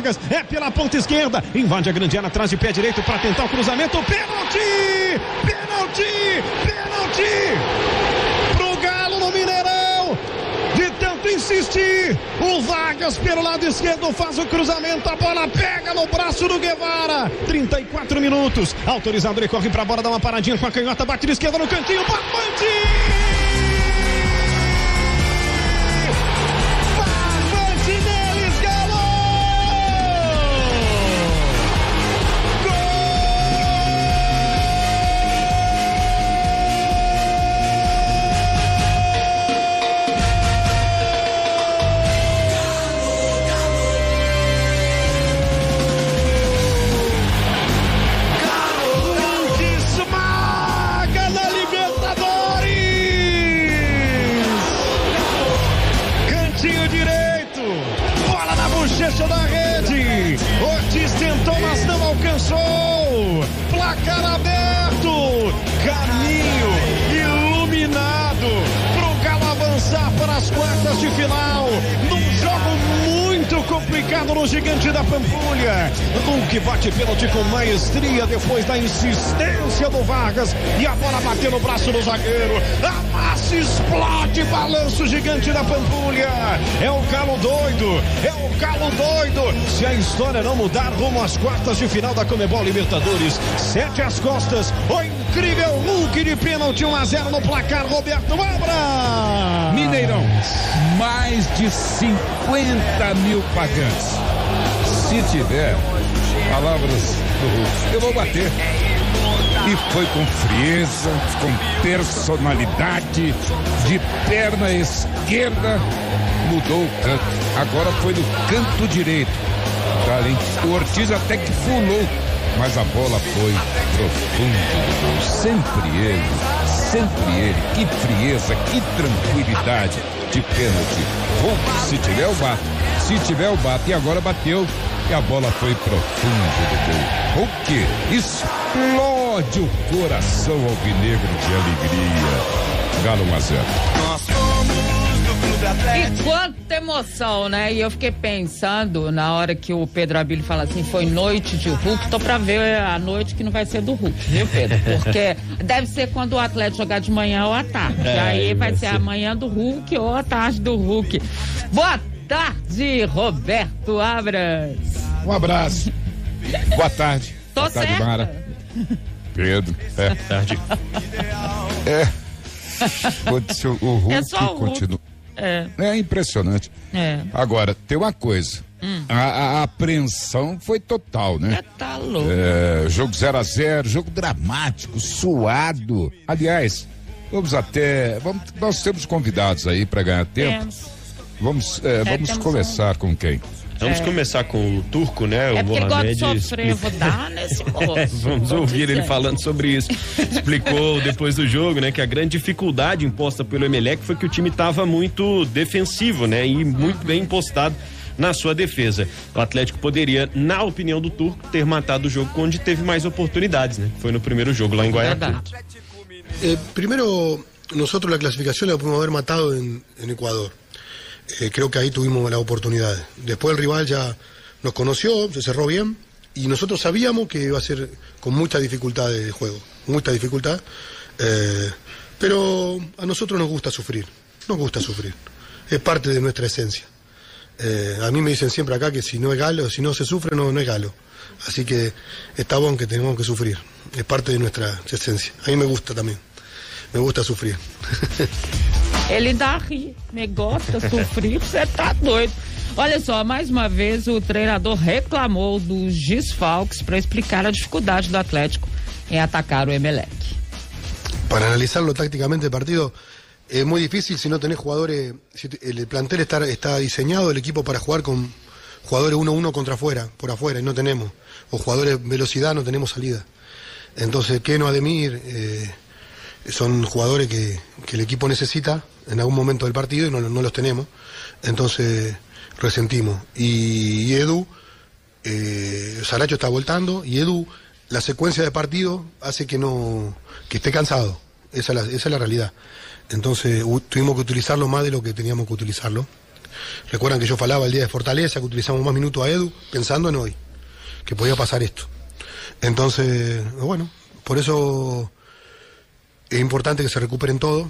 Vargas, é pela ponta esquerda, invade a grande área atrás de pé direito para tentar o cruzamento, pênalti! Pênalti! Pênalti! Pro Galo no Mineirão! De tanto insistir, o Vargas pelo lado esquerdo faz o cruzamento, a bola pega no braço do Guevara. 34 minutos, autorizado, ele corre pra bola, dá uma paradinha com a canhota, bate de esquerda no cantinho, Barbante! Da rede, Ortiz tentou, mas não alcançou. Placar aberto, caminho iluminado pro Galo avançar para as quartas de final, num jogo muito complicado no Gigante da Pampulha. Hulk bate pênalti com maestria depois da insistência do Vargas e a bola bateu no braço do zagueiro. A massa explode, balanço Gigante da Pampulha. É o Galo doido, é o Galo doido. Se a história não mudar, rumo às quartas de final da Conmebol Libertadores. 7 às costas, o incrível Hulk de pênalti, 1-0 no placar, Roberto Abra. Mineirão, mais de 50 mil pagantes. Se tiver palavras do Hulk, eu vou bater. E foi com frieza, com personalidade, de perna esquerda, mudou o canto. Agora foi no canto direito. O Ortiz até que pulou, mas a bola foi profunda. Sempre ele. Que frieza, que tranquilidade de pênalti. Hulk, se tiver o bate. Se tiver o bate, e agora bateu. E a bola foi profunda do gol. Hulk explode o coração alvinegro de alegria. Galo 1-0. E quanta emoção, né? E eu fiquei pensando na hora que o Pedro Abílio fala assim, foi noite de Hulk, tô pra ver a noite que não vai ser do Hulk, viu, Pedro? Porque deve ser quando o Atlético jogar de manhã ou à tarde. Aí vai ser amanhã do Hulk ou a tarde do Hulk. Boa tarde, Roberto Abras. Um abraço. Boa tarde. Tô Boa tarde, certa. Mara. Pedro. Tarde. O Hulk continua. É impressionante. Agora, tem uma coisa. A apreensão foi total, né? Tá louco. Jogo 0-0, jogo dramático, suado. Aliás, nós temos convidados aí para ganhar tempo. Vamos começar com quem? Vamos começar com o turco, né? O porque Mohamed. ele gosta de sofrer, eu vou dar nesse moço. Vamos ouvir ele falando sobre isso. Explicou depois do jogo, né, que a grande dificuldade imposta pelo Emelec foi que o time estava muito defensivo, né, e muito bem impostado na sua defesa. O Atlético poderia, na opinião do turco, ter matado o jogo onde teve mais oportunidades, né? Foi no primeiro jogo lá em Guayaquil. Primero, nosotros la clasificación la pudimos haber matado en Ecuador. Creo que ahí tuvimos la oportunidad. Después el rival ya nos conoció, se cerró bien y nosotros sabíamos que iba a ser con mucha dificultad de juego, mucha dificultad, pero a nosotros nos gusta sufrir, es parte de nuestra esencia. A mí me dicen siempre acá que si no es galo, si no se sufre no es galo, así que está bueno que tenemos que sufrir, es parte de nuestra esencia. A mí me gusta también, me gusta sufrir. Ele ainda ri, me gosta sofrer, você tá doido. Olha só, mais uma vez o treinador reclamou dos desfalques para explicar a dificuldade do Atlético em atacar o Emelec. Para analizarlo tácticamente el partido es muy difícil si no tenés jugadores, si el plantel está diseñado, el equipo para jugar con jugadores 1-1 contra afuera, por afuera, y no tenemos, o jugadores velocidad, no tenemos salida. Entonces, Keno, Ademir, son jugadores que el equipo necesita en algún momento del partido y no los tenemos, entonces resentimos. Y Edu, Saracho está voltando y Edu, la secuencia de partido hace que esté cansado, esa es la realidad. Entonces tuvimos que utilizarlo más de lo que teníamos que utilizarlo, Recuerdan que yo falaba el día de Fortaleza, que utilizamos más minutos a Edu, pensando en hoy, que podía pasar esto. Entonces, bueno, por eso es importante que se recuperen todos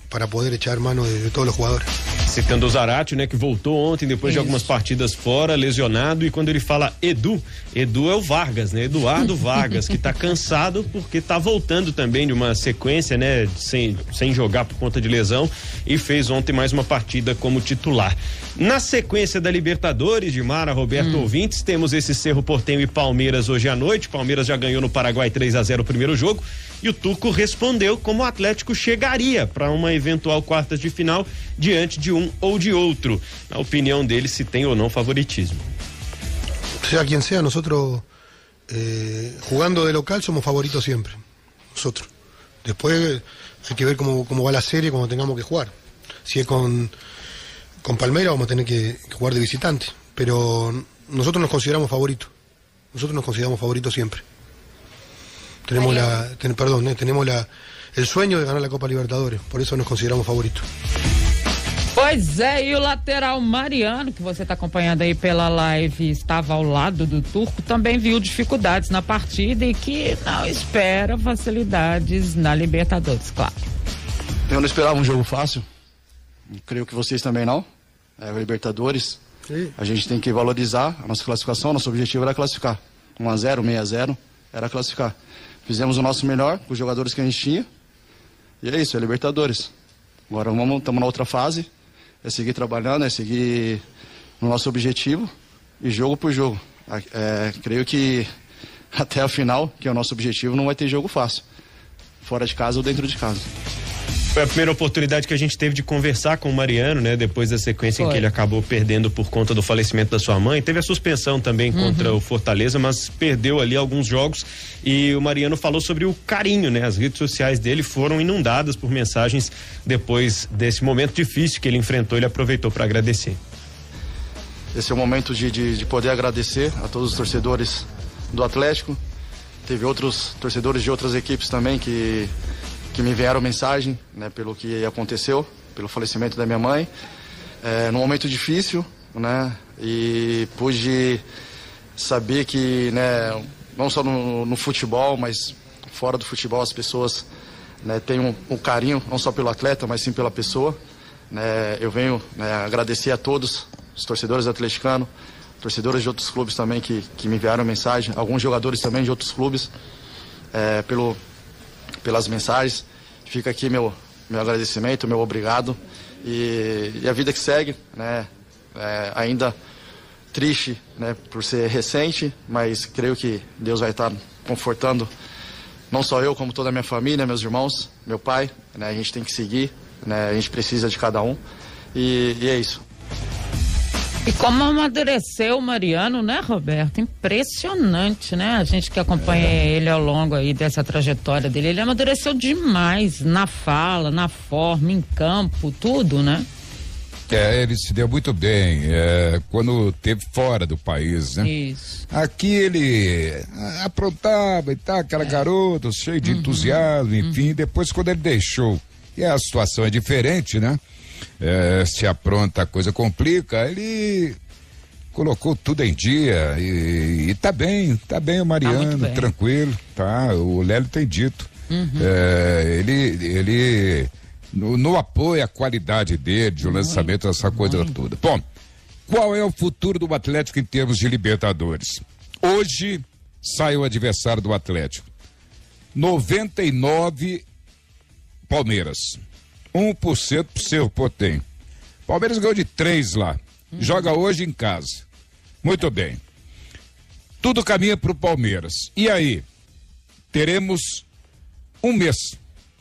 para poder echar mano de todos os jogadores. Citando o Zarate, né, que voltou ontem depois de algumas partidas fora, lesionado, e quando ele fala Edu é o Vargas, né, Eduardo Vargas, que tá cansado porque tá voltando também de uma sequência, né, sem jogar por conta de lesão, e fez ontem mais uma partida como titular. Na sequência da Libertadores, de Mara, Roberto, ouvintes, temos esse Cerro Porteño e Palmeiras hoje à noite. Palmeiras já ganhou no Paraguai 3-0 o primeiro jogo, e o Tuco respondeu como o Atlético chegaria para uma eventual quartas de final diante de um ou de outro. Na opinião dele, se tem ou não favoritismo. Sea quien sea, nosotros jugando de local somos favoritos siempre. Nosotros. Después hay que ver cómo va la serie cuando tengamos que jugar. Si es con Palmeiras vamos a tener que jugar de visitante. Pero nosotros nos consideramos favoritos. Nosotros nos consideramos favoritos siempre. Tenemos tenemos el sueño de ganar la Copa Libertadores. Por eso nos consideramos favoritos. Pois é, e o lateral Mariano, que você está acompanhando aí pela live, estava ao lado do Turco, também viu dificuldades na partida e que não espera facilidades na Libertadores, claro. Eu não esperava um jogo fácil, creio que vocês também não. Libertadores, sim. A gente tem que valorizar a nossa classificação, nosso objetivo era classificar. 1-0, 6-0, era classificar. Fizemos o nosso melhor com os jogadores que a gente tinha, e é isso, é Libertadores. Agora estamos na outra fase, é seguir trabalhando, é seguir no nosso objetivo e jogo por jogo. Creio que até a final, que é o nosso objetivo, não vai ter jogo fácil, fora de casa ou dentro de casa. Foi a primeira oportunidade que a gente teve de conversar com o Mariano, né? Depois da sequência em que ele acabou perdendo por conta do falecimento da sua mãe. Teve a suspensão também contra o Fortaleza, mas perdeu ali alguns jogos, e o Mariano falou sobre o carinho, né? As redes sociais dele foram inundadas por mensagens depois desse momento difícil que ele enfrentou. Ele aproveitou para agradecer. Esse é o momento de poder agradecer a todos os torcedores do Atlético. Teve outros torcedores de outras equipes também que me enviaram mensagem, né, pelo que aconteceu, pelo falecimento da minha mãe, num momento difícil, né, e pude saber que, né, não só no futebol, mas fora do futebol, as pessoas, né, têm um carinho, não só pelo atleta, mas sim pela pessoa, né. Eu venho, né, agradecer a todos os torcedores atleticanos, torcedores de outros clubes também que me enviaram mensagem, alguns jogadores também de outros clubes, pelas mensagens. Fica aqui meu agradecimento, meu obrigado, e a vida que segue, né? Ainda triste, né, por ser recente, mas creio que Deus vai estar confortando não só eu, como toda a minha família, meus irmãos, meu pai, né? A gente tem que seguir, né? A gente precisa de cada um, e é isso. E como amadureceu o Mariano, né, Roberto? Impressionante, né? A gente que acompanha ele ao longo aí dessa trajetória dele, ele amadureceu demais na fala, na forma, em campo, tudo, né? Ele se deu muito bem quando esteve fora do país, né? Isso. Aqui ele aprontava e tal, aquela garota cheia de entusiasmo, enfim, depois quando ele deixou, e a situação é diferente, né? Se apronta, a coisa complica, ele colocou tudo em dia e tá bem o Mariano, tranquilo, tá? O Lélio tem dito. Ele no apoio à qualidade dele, de lançamento, essa coisa toda. Bom, qual é o futuro do Atlético em termos de Libertadores? Hoje sai o adversário do Atlético. 99 Palmeiras. 1% pro Cerro Porteño. Palmeiras ganhou de 3 lá. Joga hoje em casa. Muito bem. Tudo caminha pro Palmeiras. E aí? Teremos um mês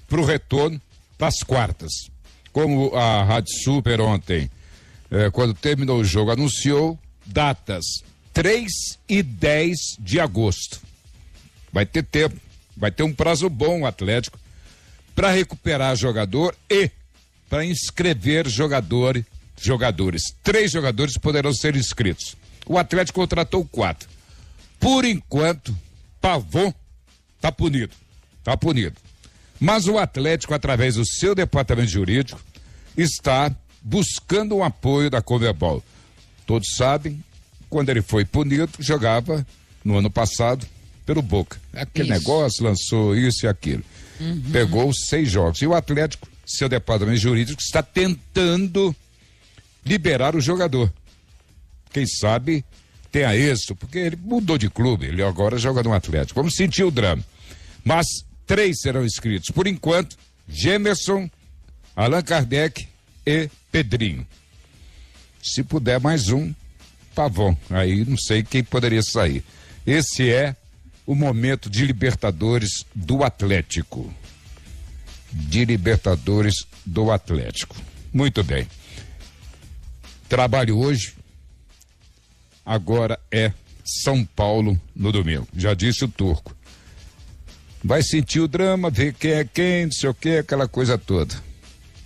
pro retorno das quartas. Como a Rádio Super ontem, quando terminou o jogo, anunciou datas 3 e 10 de agosto. Vai ter tempo. Vai ter um prazo bom o Atlético para recuperar jogador e para inscrever jogadores. 3 jogadores poderão ser inscritos. O Atlético contratou 4. Por enquanto, Pavon tá punido. Mas o Atlético, através do seu departamento jurídico, está buscando um apoio da Conmebol. Todos sabem, quando ele foi punido, jogava no ano passado pelo Boca. Aquele negócio, lançou isso e aquilo. Pegou os 6 jogos. E o Atlético, seu departamento jurídico, está tentando liberar o jogador. Quem sabe tenha êxito, porque ele mudou de clube, ele agora joga no Atlético. Vamos sentir o drama. Mas 3 serão inscritos. Por enquanto, Gemerson, Allan Kardec e Pedrinho. Se puder mais um, Pavão. Aí não sei quem poderia sair. Esse é o momento de Libertadores do Atlético. De Libertadores do Atlético. Muito bem. Trabalho hoje. Agora é São Paulo no domingo. Já disse o Turco. Vai sentir o drama, ver quem é quem, não sei o que, aquela coisa toda.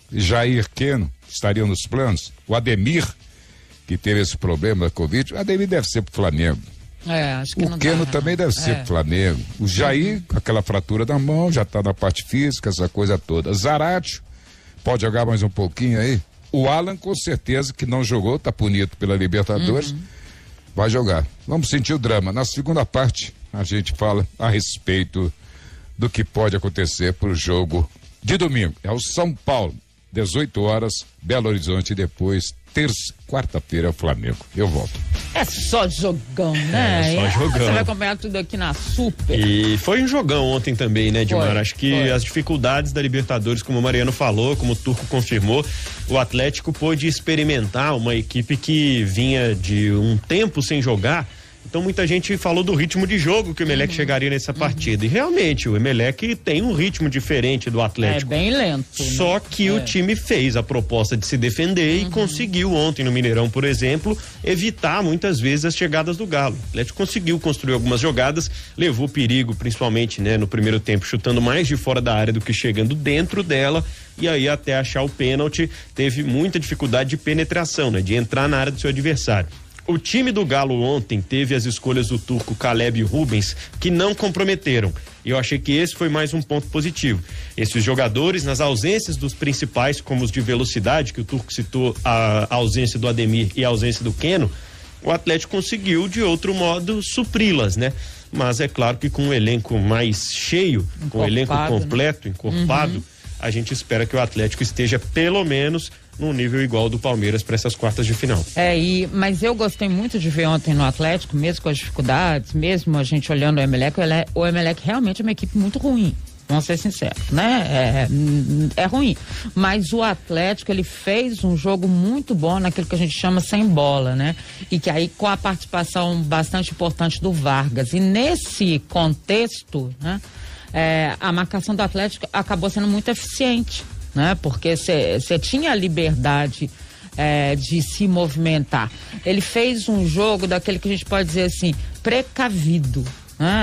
Jair Keno estaria nos planos. O Ademir, que teve esse problema da Covid, o Ademir deve ser pro Flamengo. Acho que o Keno também deve ser pro Flamengo. O Jair, com aquela fratura da mão, já tá na parte física, essa coisa toda. Zaratio, pode jogar mais um pouquinho aí. O Alan, com certeza, que não jogou, tá punido pela Libertadores, vai jogar. Vamos sentir o drama. Na segunda parte, a gente fala a respeito do que pode acontecer pro jogo de domingo. É o São Paulo, 18 horas, Belo Horizonte, e depois, terça, quarta-feira, é o Flamengo. Eu volto. É só jogão, né? É só jogão. Você vai acompanhar tudo aqui na Super. E foi um jogão ontem também, né, Dilmar? Acho que as dificuldades da Libertadores, como o Mariano falou, como o Turco confirmou, o Atlético pôde experimentar uma equipe que vinha de um tempo sem jogar. Então muita gente falou do ritmo de jogo que o Emelec chegaria nessa partida. E realmente, o Emelec tem um ritmo diferente do Atlético. É bem lento. Só que o time fez a proposta de se defender e conseguiu ontem no Mineirão, por exemplo, evitar muitas vezes as chegadas do Galo. O Atlético conseguiu construir algumas jogadas, levou perigo, principalmente, né, no primeiro tempo, chutando mais de fora da área do que chegando dentro dela. E aí, até achar o pênalti, teve muita dificuldade de penetração, né, de entrar na área do seu adversário. O time do Galo ontem teve as escolhas do Turco, Caleb e Rubens, que não comprometeram. E eu achei que esse foi mais um ponto positivo. Esses jogadores, nas ausências dos principais, como os de velocidade, que o Turco citou, a ausência do Ademir e a ausência do Keno, o Atlético conseguiu, de outro modo, supri-las, né? Mas é claro que com um elenco mais cheio, com um elenco completo, encorpado, a gente espera que o Atlético esteja pelo menos num nível igual ao do Palmeiras para essas quartas de final. Mas eu gostei muito de ver ontem no Atlético, mesmo com as dificuldades, mesmo a gente olhando o Emelec, o Emelec realmente é uma equipe muito ruim, vamos ser sinceros, né? É ruim, mas o Atlético, ele fez um jogo muito bom naquilo que a gente chama sem bola, né? E que aí com a participação bastante importante do Vargas, e nesse contexto, né? A marcação do Atlético acabou sendo muito eficiente, né? Porque você tinha a liberdade de se movimentar. Ele fez um jogo daquele que a gente pode dizer assim, precavido.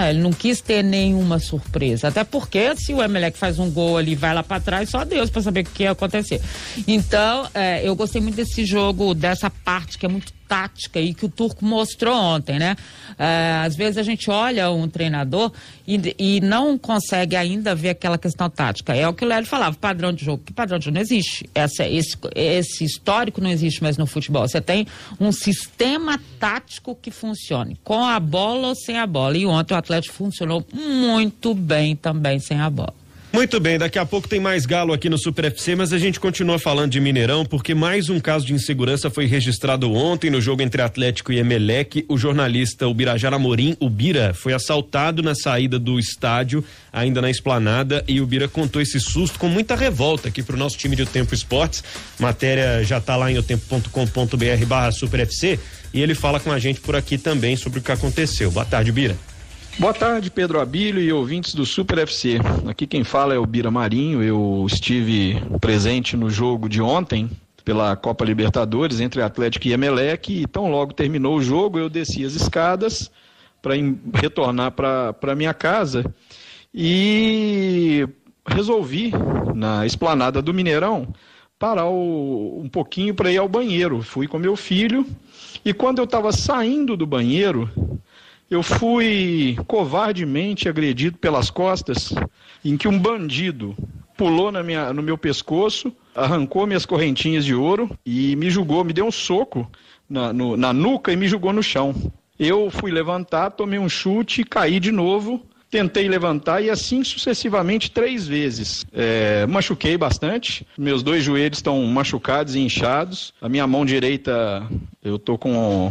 Ele não quis ter nenhuma surpresa, até porque se o Emelec faz um gol ali e vai lá para trás, só Deus para saber o que ia acontecer. Então, eu gostei muito desse jogo, dessa parte que é muito tática e que o Turco mostrou ontem, né? Às vezes a gente olha um treinador e não consegue ainda ver aquela questão tática. É o que o Lélio falava, padrão de jogo. Que padrão de jogo não existe. Esse histórico não existe mais no futebol. Você tem um sistema tático que funcione, com a bola ou sem a bola. E ontem o Atlético funcionou muito bem também sem a bola. Muito bem, daqui a pouco tem mais Galo aqui no Super FC, mas a gente continua falando de Mineirão, porque mais um caso de insegurança foi registrado ontem no jogo entre Atlético e Emelec. O jornalista Ubirajara Amorim, o Bira, foi assaltado na saída do estádio, ainda na esplanada, e o Bira contou esse susto com muita revolta aqui pro nosso time de O Tempo Esportes. Matéria já tá lá em otempo.com.br/Super FC, e ele fala com a gente por aqui também sobre o que aconteceu. Boa tarde, Bira. Boa tarde, Pedro Abílio e ouvintes do Super FC. Aqui quem fala é o Bira Marinho. Eu estive presente no jogo de ontem pela Copa Libertadores entre Atlético e Emelec, e tão logo terminou o jogo eu desci as escadas para retornar para minha casa e resolvi, na esplanada do Mineirão, parar um pouquinho para ir ao banheiro. Fui com meu filho e quando eu estava saindo do banheiro, eu fui covardemente agredido pelas costas, em que um bandido pulou no meu pescoço, arrancou minhas correntinhas de ouro e me jogou, me deu um soco na nuca e me jogou no chão. Eu fui levantar, tomei um chute, caí de novo, tentei levantar e assim sucessivamente 3 vezes. Machuquei bastante, meus 2 joelhos estão machucados e inchados, a minha mão direita eu tô com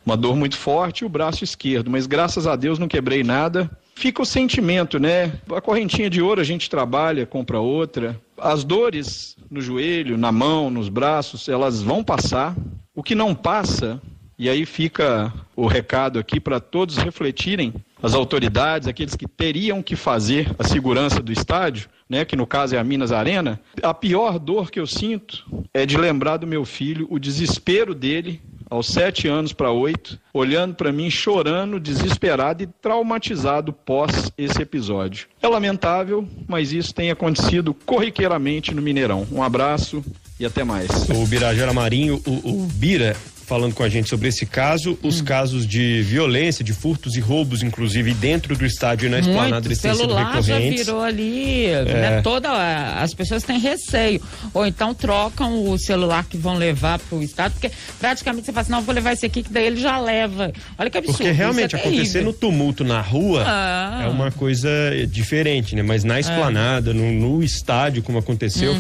uma dor muito forte, o braço esquerdo, mas graças a Deus não quebrei nada. Fica o sentimento, né? A correntinha de ouro a gente trabalha, compra outra. As dores no joelho, na mão, nos braços, elas vão passar. O que não passa, e aí fica o recado aqui para todos refletirem, as autoridades, aqueles que teriam que fazer a segurança do estádio, né, que no caso é a Minas Arena, a pior dor que eu sinto é de lembrar do meu filho, o desespero dele, aos 7 anos para 8, olhando para mim, chorando, desesperado e traumatizado pós esse episódio. É lamentável, mas isso tem acontecido corriqueiramente no Mineirão. Um abraço e até mais. O Birajara Marinho, o Bira, falando com a gente sobre esse caso, os casos de violência, de furtos e roubos, inclusive dentro do estádio e na esplanada, eles têm sido recorrentes. Já virou ali, né, as pessoas têm receio, ou então trocam o celular que vão levar pro estádio, porque praticamente você fala assim, não, vou levar esse aqui, que daí ele já leva. Olha que absurdo. Porque realmente acontecer no tumulto na rua é uma coisa diferente, né? Mas na esplanada, no estádio, como aconteceu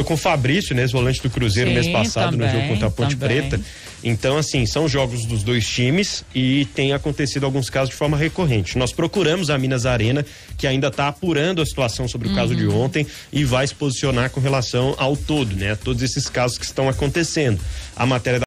com o Fabrício, né, volante do Cruzeiro, mês passado, no jogo contra a Ponte Preta. Então, assim, são jogos dos 2 times e tem acontecido alguns casos de forma recorrente. Nós procuramos a Minas Arena, que ainda está apurando a situação sobre o caso de ontem e vai se posicionar com relação ao todo, né? A todos esses casos que estão acontecendo. A matéria